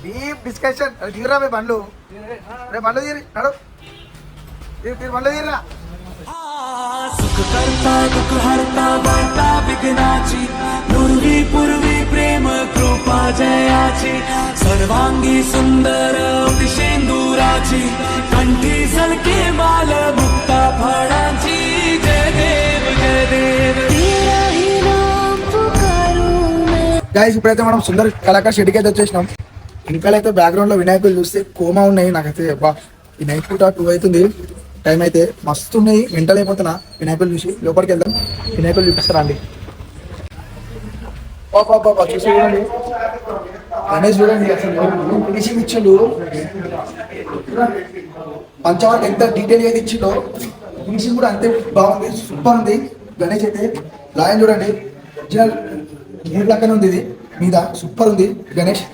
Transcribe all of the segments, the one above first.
Deep discussion తీరా మే బండ్లు రే బండ్లు తీరి నడు తీరు బండ్లు తీరా सुख करता दुख हरता वार्ता विघ्नाची पूर्वी पूर्वी प्रेम कृपा जयाची सर्वांगी सुंदर विशेंदुराची कंठी झलके बाल मुक्ता फळाची जय देव तेरा ही नाम पुकारू मैं गाइस ఇప్పుడైతే మనం సుందర్ కళాకార్ షెడ్కి అయితే వచ్చేసినాం. వెనకాలైతే బ్యాక్గ్రౌండ్ లో వినాయకులు చూస్తే కోమా ఉన్నాయి. నాకైతే అబ్బా ఈ నైట్ పూట 2 అవుతుంది. టైం అయితే మస్తు ఉన్నాయి. మెంటల్ అయిపోతున్నా వినాయకులు చూసి. లోపలికి వెళ్దాం, వినాయకులు చూపిస్తారా అండి. చూసి చూడండి గణేష్ చూడండి అసలు ఫినిషింగ్ ఇచ్చిండు. పంచవాళ్ళకి ఎంత డీటెయిల్ అయితే ఇచ్చిండో ఫినిషింగ్ కూడా అంతే బాగుంది. సూపర్ ఉంది. గణేష్ అయితే లాయన్ చూడండి ఒరిజినల్ గేర్ లెక్కనే ఉంది. ఇది మీద సూపర్ ఉంది గణేష్.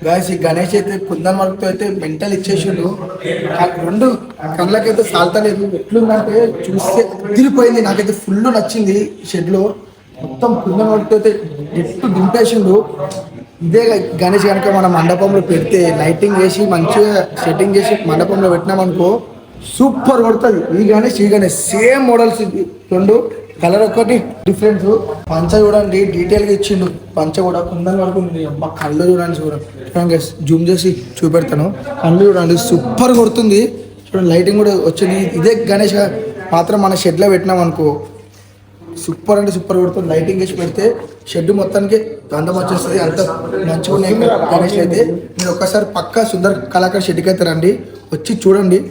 గాయస్ ఈ గణేష్ అయితే కుందన్ వర్క్తో అయితే మెంటల్ ఇచ్చేసిండు. రెండు కళ్ళకైతే సాల్తలేదు. ఎట్లుందంటే చూస్తే తిరిగిపోయింది. నాకైతే ఫుల్ నచ్చింది. షెడ్ లో మొత్తం కుందన్ వర్క్తో అయితే ఎట్టు దింపేసిండు. ఇదే గణేష్ కనుక మన మండపంలో పెడితే లైటింగ్ వేసి మంచిగా సెట్టింగ్ చేసి మండపంలో పెట్టినామనుకో సూపర్ కొడుతుంది. ఈ గణేష్ సేమ్ మోడల్స్ రెండు. కలర్ ఒక్కటి డిఫరెన్స్. పంచ చూడండి డీటెయిల్ గా ఇచ్చిండు. పంచ కూడా కుందన్ వరకు ఉంది. అబ్బా కళ్ళు చూడండి చూడండి జూమ్ చేసి చూపెడతాను. కళ్ళు చూడండి సూపర్ కొడుతుంది. చూడండి లైటింగ్ కూడా వచ్చింది. ఇదే గణేష్ మాత్రం మన షెడ్ లో పెట్టినాం అనుకో సూపర్ అంటే సూపర్ కొడుతుంది. లైటింగ్ వేసి పెడితే షెడ్ మొత్తానికి అందం వచ్చేస్తుంది. అంత మంచిగా ఉన్నాయి గణేష్ అయితే. మీరు ఒక్కసారి పక్కా సుందర్ కళాకార్ షెడ్కి అయితే రండి, వచ్చి చూడండి.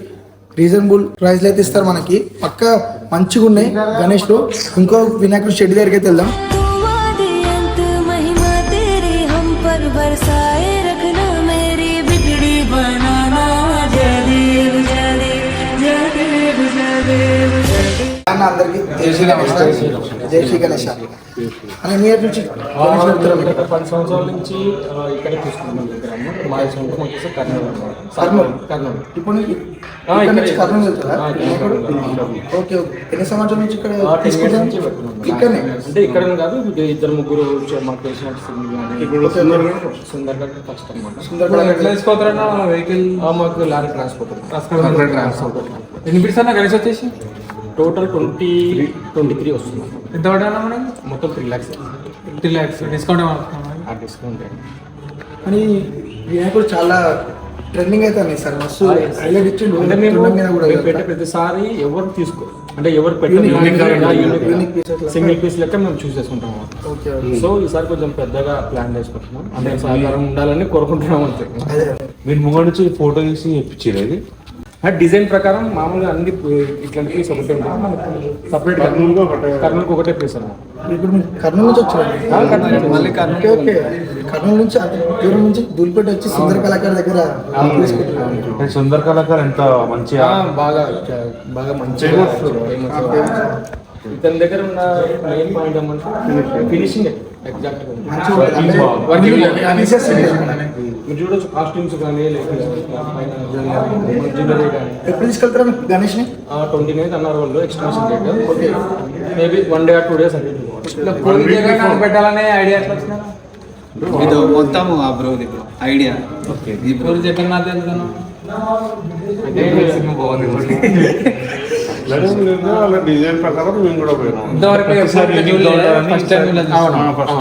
రీజనబుల్ ప్రైస్లు అయితే ఇస్తారు మనకి. పక్క మంచిగా ఉన్నాయి గణేష్ లో. ఇంకో వినాయకుడు షెడ్ దగ్గరికి అయితే వెళ్దాం. అందరికి జై శ్రీ గణేష్ అని మీ నుంచి 10 సంవత్సరాల నుంచి ఇక్కడే తీసుకున్నాం. మా సొంతం వచ్చేసి కర్నూలు. ఇప్పుడు కర్నూలు వెళ్తారా? ఓకే. ఎన్ని సంవత్సరాల నుంచి ఇక్కడ తీసుకుంటాం? ఇక్కడనే అంటే ఇక్కడ కాదు, 2-3 మాకు తెలిసినట్టు సుందర్గా ఫస్ట్ అనమాట. వెహికల్ మాకు లారీ ట్రాన్స్పోర్ట్. ఎన్ని బిడ్స్ అన్న గణేష్ వచ్చేసి టోటల్ 23 వస్తుంది. ఎంత పడ్డా మనం? మొత్తం 3 lakhs. 3 lakhs డిస్కౌంట్ డిస్కౌంట్ అని వినాయకుడు చాలా ట్రెండింగ్ అవుతుంది సార్. మస్తు హైలైట్ ఇచ్చిండు. అంటే మేము పెట్టే ప్రతిసారి ఎవరు తీసుకో అంటే ఎవరు సింగిల్ పీస్ లెక్క మేము చూస్ చేసుకుంటాం. సో ఈసారి కొంచెం పెద్దగా ప్లాన్ చేసుకుంటున్నాం. అంటే సహకారం ఉండాలని కోరుకుంటున్నాం అంతే. మీరు ముందు నుంచి ఫోటో తీసి ఇప్పించేది డిజైన్ ప్రకారం మామూలుగా అన్ని ఇట్లాంటి పీస్ ఒకటే ఉంటుంది. సపరేట్ కర్నూలుకి ఒకటే పీస్ అన్నమాట. ఇప్పుడు కర్నూలు నుంచి వచ్చారు మళ్ళీ కర్నూలు నుంచి దూరం నుంచి దూలిపేట వచ్చి సుందర కళాకారు దగ్గర తీసుకుంటున్నారు. సుందర కళాకారు ఎంత మంచిగా బాగా మంచిగా ఇతని దగ్గర ఉన్న మెయిన్ పాయింట్ ఏమంటే ఫినిషింగ్ ఎగ్జాక్ట్ మీరు చూడొచ్చు. కాస్ట్యూమ్స్ కానీ ఎప్పుడు తీసుకెళ్తారా గణేష్ ని? 29th అన్నారు వాళ్ళు. Extension date okay maybe 1 day or 2 days పెట్టాలనే ఐడియా ఎట్లా వచ్చినా? ఇది మొత్తం బ్రోది ఐడియా. ఓకే. ఈ పూరి జగన్నాథ్ వెళ్తాను వాళ్ళ డిజైన్ ప్రకారం మేము కూడా పోయినాం. ఫస్ట్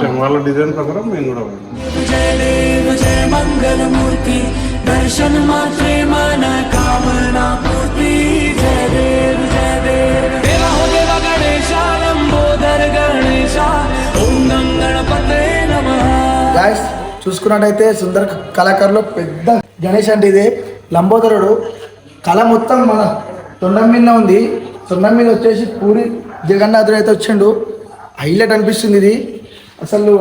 టైం వాళ్ళ డిజైన్ ప్రకారం మేము కూడా పోయినాం. जय मंगल मूर्ति दर्शन मात्रे मन कामना पूर्ति. जय देव देवा हो देवा गणेशा लंबोदर गणेशा ओम गं गणपते नमः. గాయస్ చూసుకున్నట్టయితే సుందర్ కళాకారులో పెద్ద గణేష్ అంటే ఇదే లంబోదరుడు. కళ మొత్తం మన తొండం మీద ఉంది. తొండం మీద వచ్చేసి పూరి జగన్నాథుడు అయితే వచ్చిండు. హైలైట్ అనిపిస్తుంది. ఇది అసలు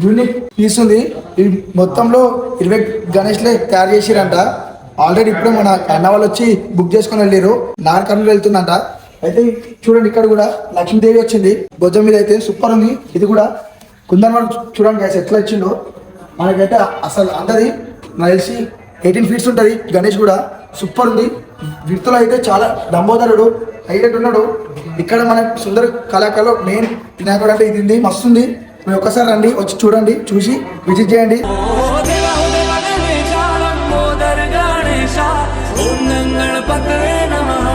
యూనిక్ పీస్ ఉంది. ఇది మొత్తంలో 20 గణేష్లే తయారు చేసిరంట. ఆల్రెడీ ఇప్పుడే మన అన్న వాళ్ళు వచ్చి బుక్ చేసుకుని వెళ్ళారు. నార్కర్నూలు వెళ్తుందంట. అయితే చూడండి ఇక్కడ కూడా లక్ష్మీదేవి వచ్చింది భుజం మీద. అయితే సూపర్ ఉంది. ఇది కూడా కుందన్ వరకు చూడండి గ్యాస్ ఎట్లా ఇచ్చిండో. మనకైతే అసలు అందది నాకు తెలిసి 18 feet ఉంటుంది. గణేష్ కూడా సూపర్ ఉంది. విడతలో అయితే చాలా లంబోదరుడు హైలైట్ ఉన్నాడు. ఇక్కడ మన సుందర కళాకారులో మెయిన్ వినాయకుడు అంటే ఇది మస్తు ఉంది. మీరు ఒక్కసారి రండి, వచ్చి చూడండి, చూసి విజిట్ చేయండి. ఓ దేవ గణేశ లంబోదర గణేశ ఓం గణపతయే నమః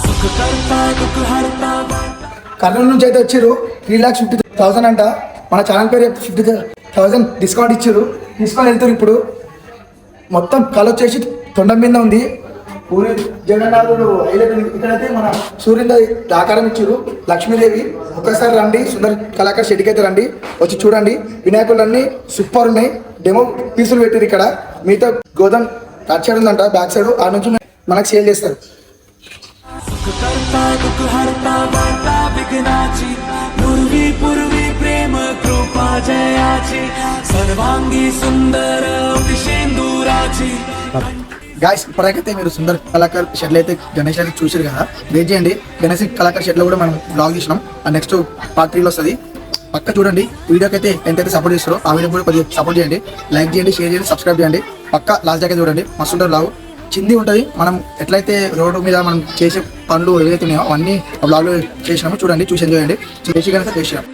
సుఖకర్త దుఃఖహర్త. కర్నూలు నుంచి అయితే వచ్చారు. 3,50,000 అంట. మన ఛానల్ పేరు 50,000 డిస్కౌంట్ ఇచ్చారు. తీసుకొని వెళ్తారు. ఇప్పుడు మొత్తం కళ వచ్చేసి తొండం మీద ఉంది. పూరి జగన్నాథుడు హైలైట్. ఇక్కడైతే మన సూర్యుడి ఆకారం ఇచ్చారు. లక్ష్మీదేవి. ఒక్కసారి రండి, సుందర కళాకారు షెడ్కి అయితే రండి, వచ్చి చూడండి. వినాయకులన్నీ సూపర్ ఉన్నాయి. డెమో పీసులు పెట్టారు ఇక్కడ. మిగతా గోదాం అటు సైడ్ ఉందంట, బ్యాక్ సైడ్. ఆ నుంచి మనకు సేల్ చేస్తారు. सुखकर्ता दुःखहर्ता वार्ता विघ्नाची पूर्वी प्रेम कृपा जयाची सर्वांगी सुंदर दिशेंदुराची. గాయస్ ఇప్పటికైతే మీరు సుందర్ కళాకార్ షెడ్లు అయితే గణేష్ అయితే చూసారు కదా. వెయిట్ చేయండి. గణేష్ కళాకార్ షెడ్లో కూడా మనం బ్లాగ్ చేసినాం. ఆ నెక్స్ట్ పార్ట్ 3లో వస్తుంది. పక్క చూడండి. వీడియోకి అయితే ఎంతైతే సపోర్ట్ చేస్తారో ఆ వీడియో కూడా కొద్దిగా సపోర్ట్ చేయండి. లైక్ చేయండి, షేర్ చేయండి, సబ్స్క్రైబ్ చేయండి. పక్క లాస్ట్ దాకా చూడండి. మస్తు ఉంటుంది బ్లాగ్. చింది ఉంటుంది. మనం ఎట్లయితే రోడ్డు మీద మనం చేసే పనులు ఏవైతే ఉన్నాయో అవన్నీ ఆ బ్లాగ్లో చేసినామో చూడండి, చూసి ఎంజాయ్ చేయండి. చేసి కనుక చేసినాం.